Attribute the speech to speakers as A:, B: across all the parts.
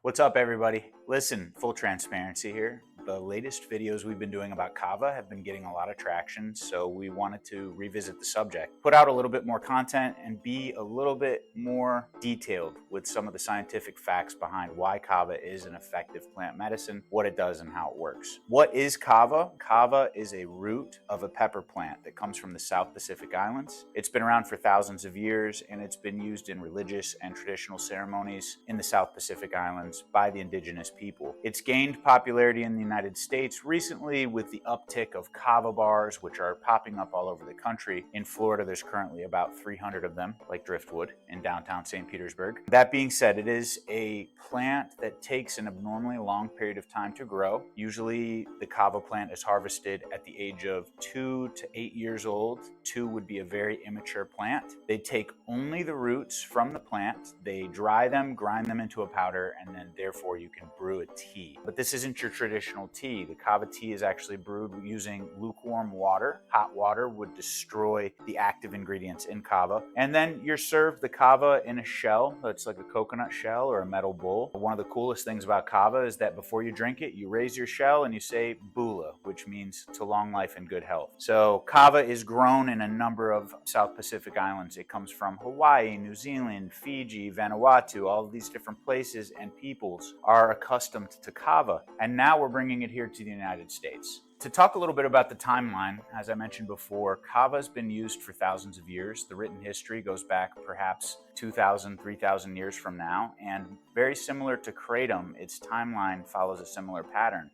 A: What's up, everybody? Listen, full transparency here. The latest videos we've been doing about Kava have been getting a lot of traction, so we wanted to revisit the subject, put out a little bit more content, and be a little bit more detailed with some of the scientific facts behind why Kava is an effective plant medicine, what it does, and how it works. What is Kava? Kava is a root of a pepper plant that comes from the South Pacific Islands. It's been around for thousands of years, and it's been used in religious and traditional ceremonies in the South Pacific Islands by the indigenous people. It's gained popularity in the United States recently with the uptick of Kava bars, which are popping up all over the country. In Florida, there's currently about 300 of them, like Driftwood in downtown St. Petersburg. That being said, it is a plant that takes an abnormally long period of time to grow. Usually, the Kava plant is harvested at the age of 2 to 8 years old. 2 would be a very immature plant. They take only the roots from the plant, they dry them, grind them into a powder, and then therefore you can brew a tea. But this isn't your traditional tea. The Kava tea is actually brewed using lukewarm water. Hot water would destroy the active ingredients in Kava. And then you're served the Kava in a shell that's like a coconut shell or a metal bowl. One of the coolest things about Kava is that before you drink it, you raise your shell and you say Bula, which means to long life and good health. So Kava is grown in a number of South Pacific islands. It comes from Hawaii, New Zealand, Fiji, Vanuatu, all of these different places and peoples are accustomed to Kava. And now we're bringing it here to the United States. To talk a little bit about the timeline, as I mentioned before, Kava has been used for thousands of years. The written history goes back perhaps 2,000, 3,000 years from now, and very similar to Kratom, its timeline follows a similar pattern.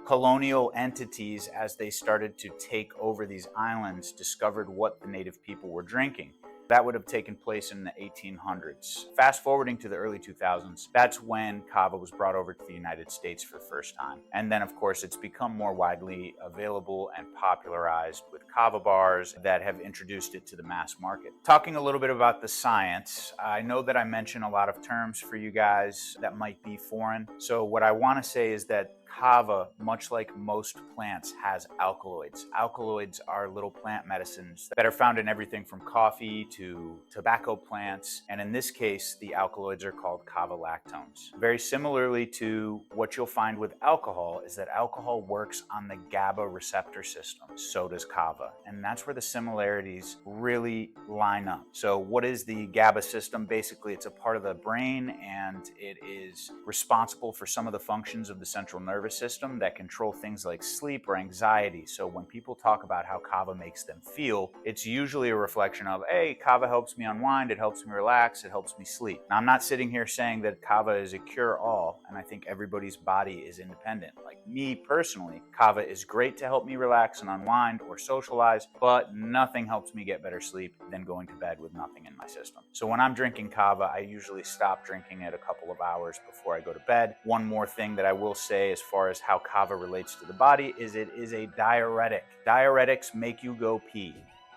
A: Colonial entities, as they started to take over these islands, discovered what the native people were drinking. That would have taken place in the 1800s. Fast forwarding to the early 2000s, that's when Kava was brought over to the United States for the first time. And then, of course, it's become more widely available and popularized with Kava bars that have introduced it to the mass market. Talking a little bit about the science, I know that I mention a lot of terms for you guys that might be foreign. So what I want to say is that Kava, much like most plants, has alkaloids. Alkaloids are little plant medicines that are found in everything from coffee to tobacco plants. And in this case, the alkaloids are called Kava lactones. Very similarly to what you'll find with alcohol is that alcohol works on the GABA receptor system. So does Kava. And that's where the similarities really line up. So what is the GABA system? Basically, it's a part of the brain and it is responsible for some of the functions of the central nervous system that control things like sleep or anxiety. So when people talk about how Kava makes them feel, it's usually a reflection of, hey, Kava helps me unwind, it helps me relax, it helps me sleep. Now, I'm not sitting here saying that Kava is a cure-all, and I think everybody's body is independent. Like me personally, Kava is great to help me relax and unwind or socialize, but nothing helps me get better sleep than going to bed with nothing in my system. So when I'm drinking Kava, I usually stop drinking it a couple of hours before I go to bed. One more thing that I will say as far as how Kava relates to the body is it is a diuretic. Diuretics make you go pee.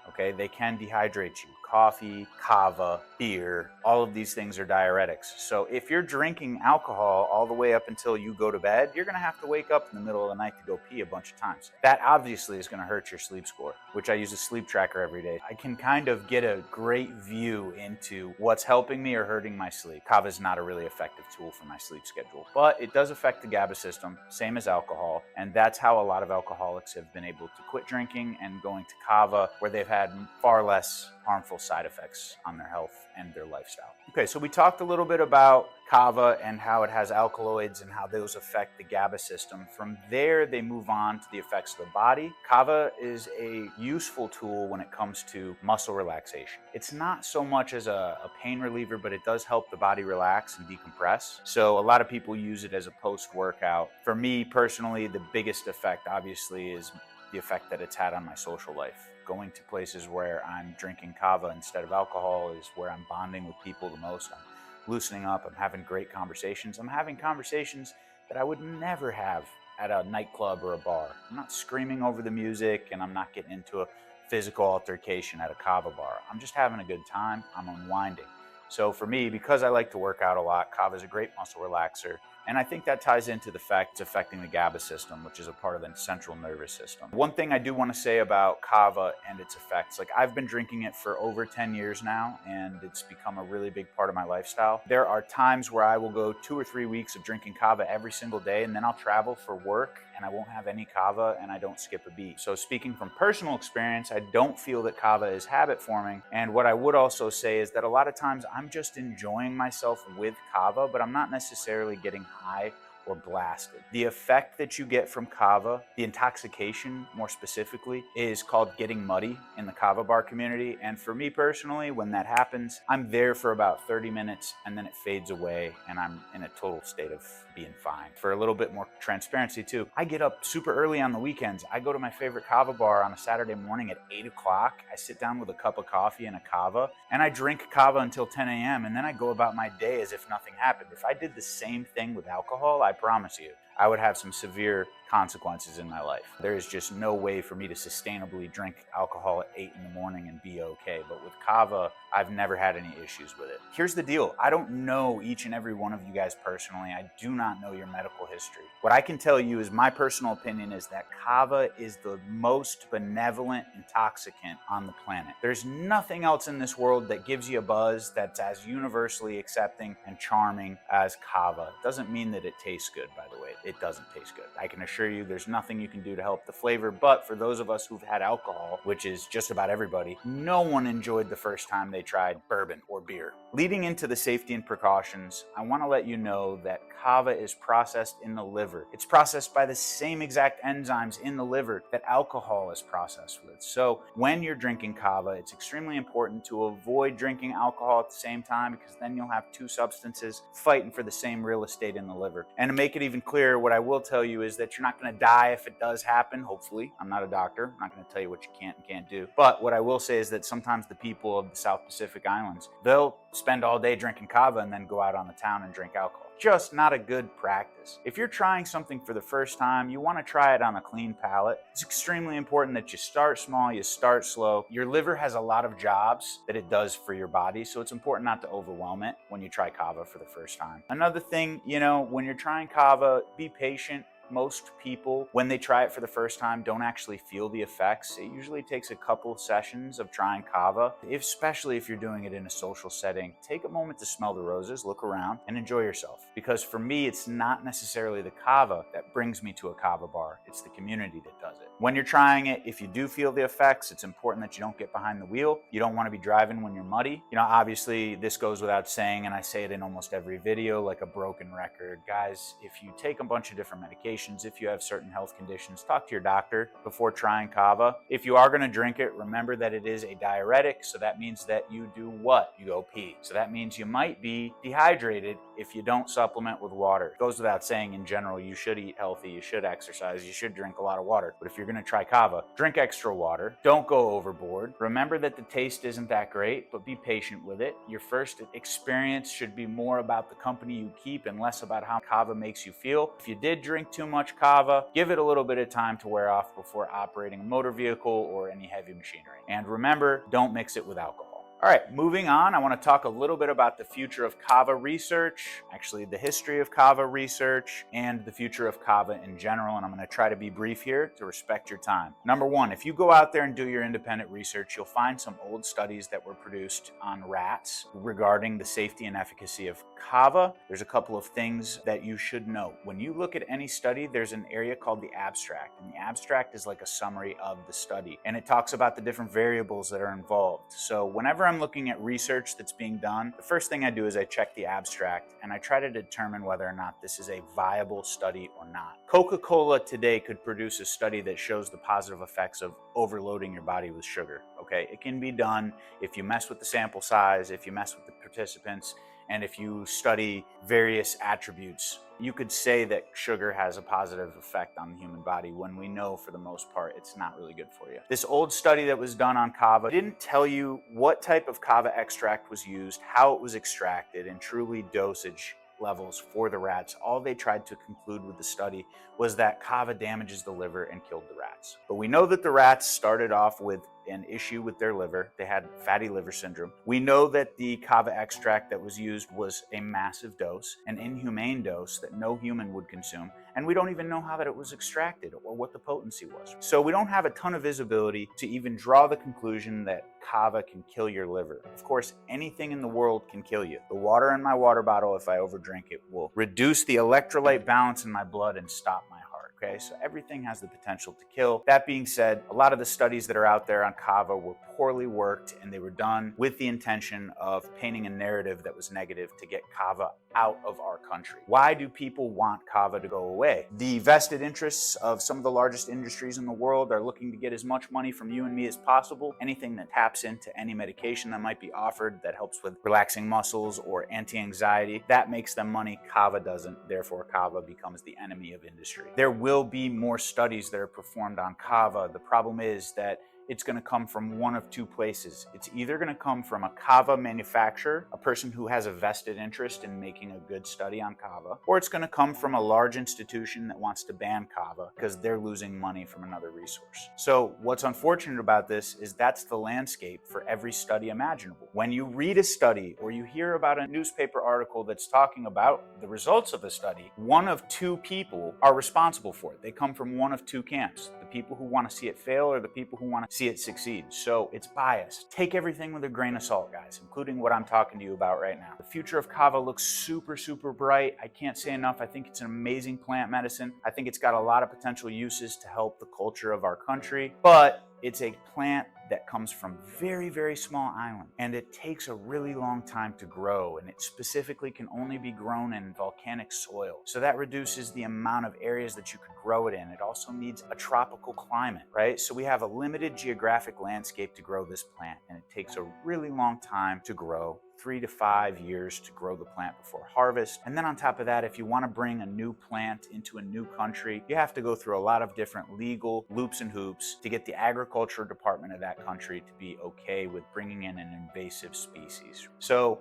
A: Okay, they can dehydrate you. Coffee, Kava, beer, all of these things are diuretics. So if you're drinking alcohol all the way up until you go to bed, you're going to have to wake up in the middle of the night to go pee a bunch of times. That obviously is going to hurt your sleep score, which I use a sleep tracker every day. I can kind of get a great view into what's helping me or hurting my sleep. Kava is not a really effective tool for my sleep schedule, but it does affect the GABA system, same as alcohol, and that's how a lot of alcoholics have been able to quit drinking and going to Kava, where they've had far less harmful side effects on their health and their lifestyle. Okay, so we talked a little bit about Kava and how it has alkaloids and how those affect the GABA system. From there, they move on to the effects of the body. Kava is a useful tool when it comes to muscle relaxation. It's not so much as a pain reliever, but it does help the body relax and decompress. So a lot of people use it as a post-workout. For me personally, the biggest effect obviously is the effect that it's had on my social life. Going to places where I'm drinking Kava instead of alcohol is where I'm bonding with people the most. I'm loosening up, I'm having great conversations. I'm having conversations that I would never have at a nightclub or a bar. I'm not screaming over the music and I'm not getting into a physical altercation at a Kava bar. I'm just having a good time, I'm unwinding. So for me, because I like to work out a lot, Kava is a great muscle relaxer. And I think that ties into the fact it's affecting the GABA system, which is a part of the central nervous system. One thing I do want to say about Kava and its effects, like I've been drinking it for over 10 years now, and it's become a really big part of my lifestyle. There are times where I will go 2 or 3 weeks of drinking Kava every single day, and then I'll travel for work and I won't have any Kava and I don't skip a beat. So speaking from personal experience, I don't feel that Kava is habit forming. And what I would also say is that a lot of times I'm just enjoying myself with Kava, but I'm not necessarily getting high or blasted. The effect that you get from Kava, the intoxication more specifically, is called getting muddy in the Kava bar community. And for me personally, when that happens, I'm there for about 30 minutes and then it fades away and I'm in a total state of being fine. For a little bit more transparency too, I get up super early on the weekends. I go to my favorite Kava bar on a Saturday morning at 8 o'clock. I sit down with a cup of coffee and a Kava and I drink Kava until 10 a.m. and then I go about my day as if nothing happened. If I did the same thing with alcohol, I promise you, I would have some severe consequences in my life. There is just no way for me to sustainably drink alcohol at 8 in the morning and be okay. But with Kava, I've never had any issues with it. Here's the deal. I don't know each and every one of you guys personally. I do not know your medical history. What I can tell you is my personal opinion is that Kava is the most benevolent intoxicant on the planet. There's nothing else in this world that gives you a buzz that's as universally accepting and charming as Kava. It doesn't mean that it tastes good, by the way. It doesn't taste good. I can assure you there's nothing you can do to help the flavor, but for those of us who've had alcohol, which is just about everybody, no one enjoyed the first time they tried bourbon or beer. Leading into the safety and precautions, I want to let you know that Kava is processed in the liver. It's processed by the same exact enzymes in the liver that alcohol is processed with. So when you're drinking Kava, it's extremely important to avoid drinking alcohol at the same time because then you'll have two substances fighting for the same real estate in the liver. And to make it even clearer, what I will tell you is that you're not going to die if it does happen, hopefully. I'm not a doctor. I'm not going to tell you what you can and can't do. But what I will say is that sometimes the people of the South Pacific Islands, they'll spend all day drinking Kava and then go out on the town and drink alcohol. Just not a good practice. If you're trying something for the first time, you want to try it on a clean palate. It's extremely important that you start small, you start slow. Your liver has a lot of jobs that it does for your body, so it's important not to overwhelm it when you try Kava for the first time. Another thing, when you're trying Kava, be patient. Most people, when they try it for the first time, don't actually feel the effects. It usually takes a couple sessions of trying Kava, especially if you're doing it in a social setting. Take a moment to smell the roses, look around, and enjoy yourself. Because for me, it's not necessarily the Kava that brings me to a Kava bar. It's the community that does it. When you're trying it, if you do feel the effects, it's important that you don't get behind the wheel. You don't want to be driving when you're muddy. Obviously, this goes without saying, and I say it in almost every video like a broken record. Guys, if you take a bunch of different medications, if you have certain health conditions, talk to your doctor before trying Kava. If you are going to drink it, remember that it is a diuretic, so that means that you do what? You go pee. So that means you might be dehydrated if you don't supplement with water. It goes without saying, in general, you should eat healthy, you should exercise, you should drink a lot of water. But if you're going to try Kava, drink extra water. Don't go overboard. Remember that the taste isn't that great, but be patient with it. Your first experience should be more about the company you keep and less about how Kava makes you feel. If you did drink too much Kava, give it a little bit of time to wear off before operating a motor vehicle or any heavy machinery. And remember, don't mix it with alcohol. All right, moving on, I want to talk a little bit about the future of Kava research, actually the history of Kava research, and the future of Kava in general, and I'm going to try to be brief here to respect your time. Number one, if you go out there and do your independent research, you'll find some old studies that were produced on rats regarding the safety and efficacy of Kava. There's a couple of things that you should know. When you look at any study, there's an area called the abstract, and the abstract is like a summary of the study, and it talks about the different variables that are involved. So whenever I'm looking at research that's being done, the first thing I do is I check the abstract and I try to determine whether or not this is a viable study or not. Coca-Cola today could produce a study that shows the positive effects of overloading your body with sugar. Okay, it can be done if you mess with the sample size, if you mess with the participants, and if you study various attributes. You could say that sugar has a positive effect on the human body when we know for the most part it's not really good for you. This old study that was done on Kava didn't tell you what type of Kava extract was used, how it was extracted, and truly dosage levels for the rats. All they tried to conclude with the study was that Kava damages the liver and killed the rats. rats. But we know that the rats started off with an issue with their liver. They had fatty liver syndrome. We know that the kava extract that was used was a massive dose, an inhumane dose that no human would consume, and we don't even know how that it was extracted or what the potency was. So we don't have a ton of visibility to even draw the conclusion that kava can kill your liver. Of course, anything in the world can kill you. The water in my water bottle, if I overdrink it, will reduce the electrolyte balance in my blood and stop my heart. Okay, so everything has the potential to kill. That being said, a lot of the studies that are out there on kava were poorly worked, and they were done with the intention of painting a narrative that was negative to get kava out of our country. Why do people want kava to go away? The vested interests of some of the largest industries in the world are looking to get as much money from you and me as possible. Anything that taps into any medication that might be offered that helps with relaxing muscles or anti-anxiety, that makes them money. Kava doesn't. Therefore, kava becomes the enemy of industry. There will be more studies that are performed on kava. The problem is that it's going to come from one of two places. It's either going to come from a kava manufacturer, a person who has a vested interest in making a good study on kava, or it's going to come from a large institution that wants to ban kava because they're losing money from another resource. So what's unfortunate about this is that's the landscape for every study imaginable. When you read a study or you hear about a newspaper article that's talking about the results of a study, one of two people are responsible for it. They come from one of two camps: the people who want to see it fail or the people who want to see it succeed. So it's biased. Take everything with a grain of salt, guys, including what I'm talking to you about right now. The future of kava looks super, super bright. I can't say enough. I think it's an amazing plant medicine. I think it's got a lot of potential uses to help the culture of our country, but it's a plant that comes from very, very small island, and it takes a really long time to grow, and it specifically can only be grown in volcanic soil. So that reduces the amount of areas that you could grow it in. It also needs a tropical climate, right? So we have a limited geographic landscape to grow this plant, and it takes a really long time to grow. 3 to 5 years to grow the plant before harvest. And then on top of that, if you want to bring a new plant into a new country, you have to go through a lot of different legal loops and hoops to get the agriculture department of that country to be okay with bringing in an invasive species. So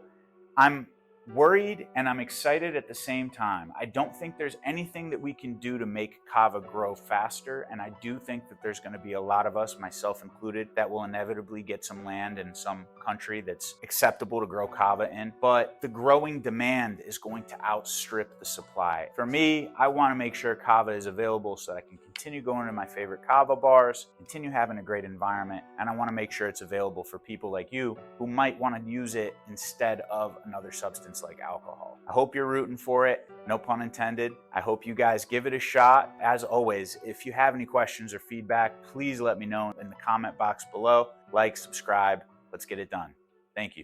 A: I'm worried and I'm excited at the same time. I don't think there's anything that we can do to make kava grow faster, and I do think that there's going to be a lot of us, myself included, that will inevitably get some land in some country that's acceptable to grow kava in, but the growing demand is going to outstrip the supply. For me, I want to make sure kava is available so that I can continue going to my favorite kava bars, continue having a great environment, and I want to make sure it's available for people like you who might want to use it instead of another substance like alcohol. I hope you're rooting for it, no pun intended. I hope you guys give it a shot. As always, if you have any questions or feedback, please let me know in the comment box below. Like, subscribe, let's get it done. Thank you.